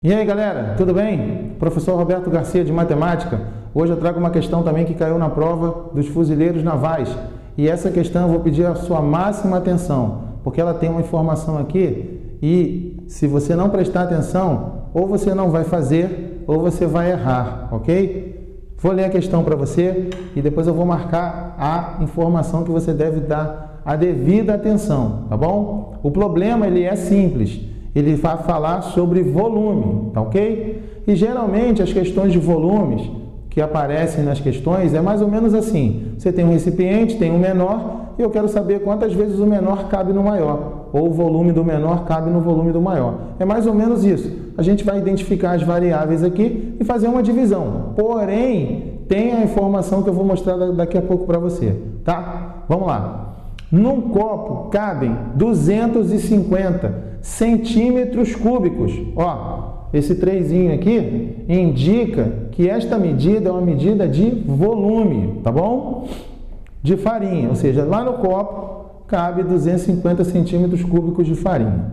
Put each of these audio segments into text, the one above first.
E aí galera, tudo bem? Professor Roberto Garcia de Matemática. Hoje eu trago uma questão também que caiu na prova dos fuzileiros navais. E essa questão eu vou pedir a sua máxima atenção, porque ela tem uma informação aqui e se você não prestar atenção, ou você não vai fazer ou você vai errar, ok? Vou ler a questão para você e depois eu vou marcar a informação que você deve dar a devida atenção, tá bom? O problema ele é simples. Ele vai falar sobre volume, tá ok? E geralmente as questões de volumes que aparecem nas questões é mais ou menos assim. Você tem um recipiente, tem um menor, e eu quero saber quantas vezes o menor cabe no maior, ou o volume do menor cabe no volume do maior. É mais ou menos isso. A gente vai identificar as variáveis aqui e fazer uma divisão. Porém, tem a informação que eu vou mostrar daqui a pouco para você, tá? Vamos lá. Num copo cabem 250 centímetros cúbicos. Ó, esse trezinho aqui indica que esta medida é uma medida de volume, tá bom? De farinha, ou seja, lá no copo cabe 250 centímetros cúbicos de farinha.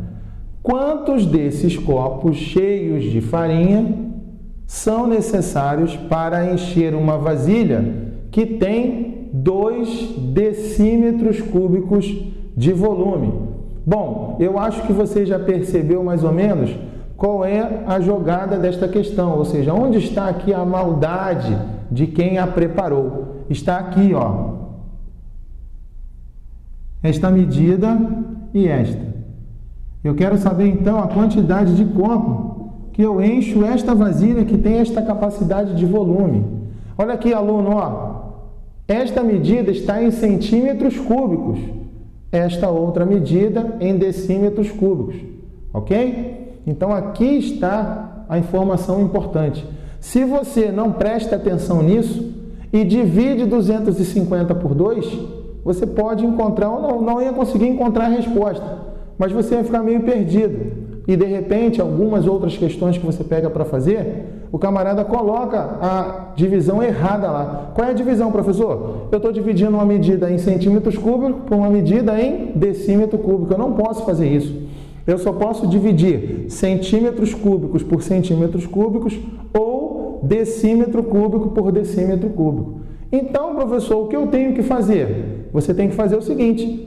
Quantos desses copos cheios de farinha são necessários para encher uma vasilha que tem 2 decímetros cúbicos de volume? Bom, eu acho que você já percebeu mais ou menos qual é a jogada desta questão, ou seja, onde está aqui a maldade de quem a preparou? Está aqui, ó, esta medida e esta. Eu quero saber então a quantidade de copo que eu encho esta vasilha que tem esta capacidade de volume. Olha aqui, aluno, ó. Esta medida está em centímetros cúbicos, esta outra medida em decímetros cúbicos, ok? Então aqui está a informação importante. Se você não presta atenção nisso e divide 250 por 2, você pode encontrar, ou não ia conseguir encontrar a resposta, mas você vai ficar meio perdido. E de repente, algumas outras questões que você pega para fazer, o camarada coloca a divisão errada lá. Qual é a divisão, professor? Eu estou dividindo uma medida em centímetros cúbicos por uma medida em decímetro cúbico. Eu não posso fazer isso. Eu só posso dividir centímetros cúbicos por centímetros cúbicos ou decímetro cúbico por decímetro cúbico. Então, professor, o que eu tenho que fazer? Você tem que fazer o seguinte: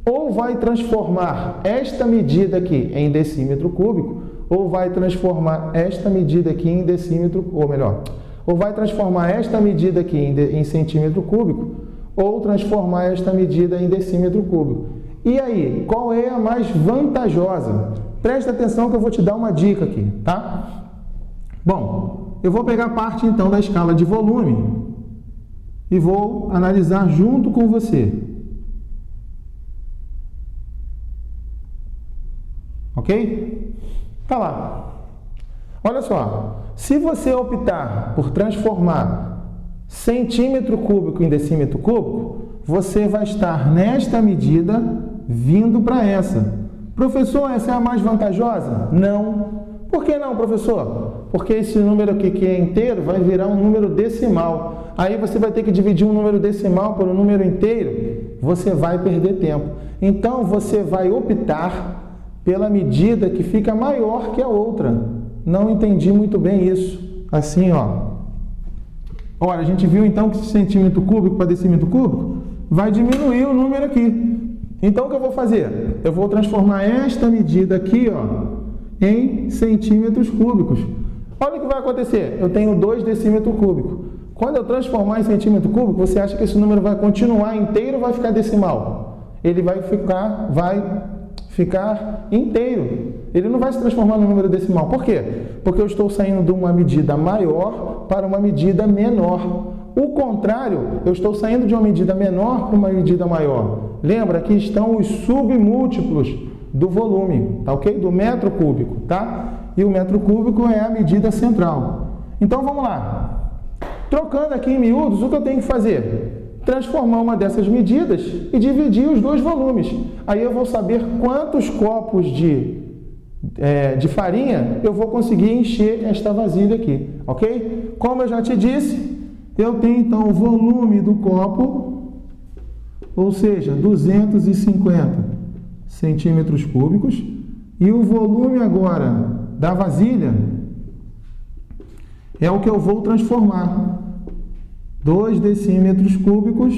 ou vai transformar esta medida aqui em decímetro cúbico, ou vai transformar esta medida aqui em decímetro, ou melhor, ou vai transformar esta medida aqui em centímetro cúbico, ou transformar esta medida em decímetro cúbico. E aí, qual é a mais vantajosa? Presta atenção que eu vou te dar uma dica aqui, tá? Bom, eu vou pegar parte então da escala de volume e vou analisar junto com você. Ok? Tá lá. Olha só, se você optar por transformar centímetro cúbico em decímetro cúbico, você vai estar nesta medida vindo para essa. Professor, essa é a mais vantajosa? Não. Por que não, professor? Porque esse número aqui que é inteiro vai virar um número decimal. Aí você vai ter que dividir um número decimal por um número inteiro. Você vai perder tempo. Então você vai optar pela medida que fica maior que a outra. Não entendi muito bem isso. Assim, ó. Olha, a gente viu então que centímetro cúbico para decímetro cúbico vai diminuir o número aqui. Então o que eu vou fazer? Eu vou transformar esta medida aqui, ó, em centímetros cúbicos. Olha o que vai acontecer. Eu tenho 2 decímetros cúbicos. Quando eu transformar em centímetro cúbico, você acha que esse número vai continuar inteiro ou vai ficar decimal? Ele vai ficar inteiro. Ele não vai se transformar no número decimal. Por quê? Porque eu estou saindo de uma medida maior para uma medida menor. O contrário, eu estou saindo de uma medida menor para uma medida maior. Lembra que estão os submúltiplos do volume, tá ok? Do metro cúbico, tá? E o metro cúbico é a medida central. Então vamos lá. Trocando aqui em miúdos, o que eu tenho que fazer? Transformar uma dessas medidas e dividir os 2 volumes. Aí eu vou saber quantos copos de farinha eu vou conseguir encher esta vasilha aqui, ok? Como eu já te disse, eu tenho então o volume do copo, ou seja, 250 centímetros cúbicos, e o volume agora da vasilha é o que eu vou transformar. 2 decímetros cúbicos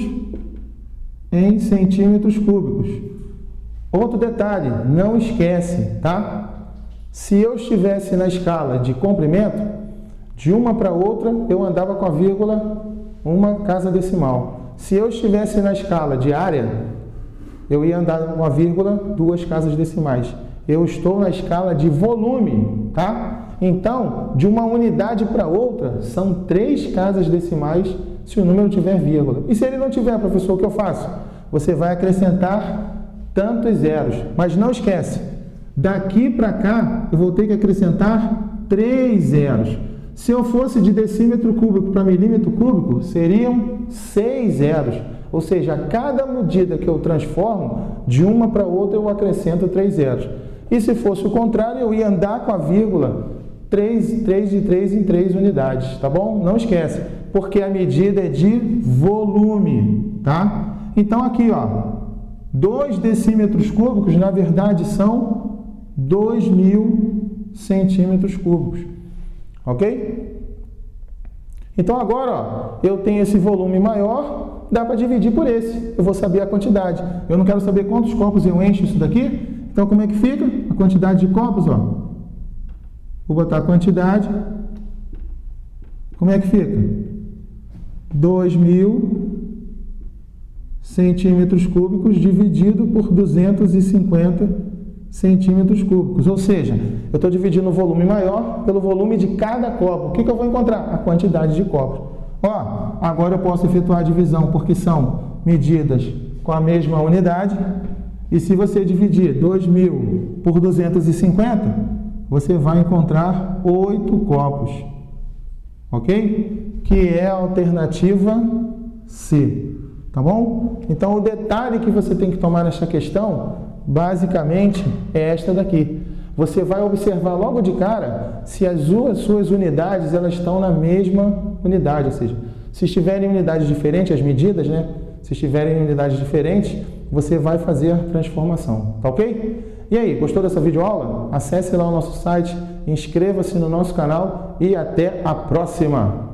em centímetros cúbicos. Outro detalhe, não esquece, tá? Se eu estivesse na escala de comprimento, de uma para outra eu andava com a vírgula uma casa decimal. Se eu estivesse na escala de área, eu ia andar com a vírgula 2 casas decimais. Eu estou na escala de volume, tá? Então, de uma unidade para outra, são 3 casas decimais se o número tiver vírgula. E se ele não tiver, professor, o que eu faço? Você vai acrescentar tantos zeros. Mas não esquece, daqui para cá, eu vou ter que acrescentar 3 zeros. Se eu fosse de decímetro cúbico para milímetro cúbico, seriam 6 zeros. Ou seja, a cada medida que eu transformo, de uma para outra eu acrescento 3 zeros. E se fosse o contrário, eu ia andar com a vírgula 3 de 3 em 3 unidades, tá bom? Não esquece, porque a medida é de volume, tá? Então aqui, ó, 2 decímetros cúbicos, na verdade, são 2.000 centímetros cúbicos, ok? Então agora, ó, eu tenho esse volume maior, dá para dividir por esse, eu vou saber a quantidade. Eu não quero saber quantos copos eu encho isso daqui, então como é que fica? A quantidade de copos, ó. Vou botar a quantidade. Como é que fica? 2.000 centímetros cúbicos dividido por 250 centímetros cúbicos. Ou seja, eu estou dividindo o volume maior pelo volume de cada copo. O que eu vou encontrar? A quantidade de copos. Ó, agora eu posso efetuar a divisão, porque são medidas com a mesma unidade. E se você dividir 2.000 por 250, você vai encontrar 8 copos, ok? Que é a alternativa C, tá bom? Então, o detalhe que você tem que tomar nessa questão, basicamente, é esta daqui. Você vai observar logo de cara se as suas unidades elas estão na mesma unidade, ou seja, se estiverem em unidades diferentes, as medidas, né? Se estiverem em unidades diferentes, você vai fazer a transformação, tá ok? E aí, gostou dessa videoaula? Acesse lá o nosso site, inscreva-se no nosso canal e até a próxima!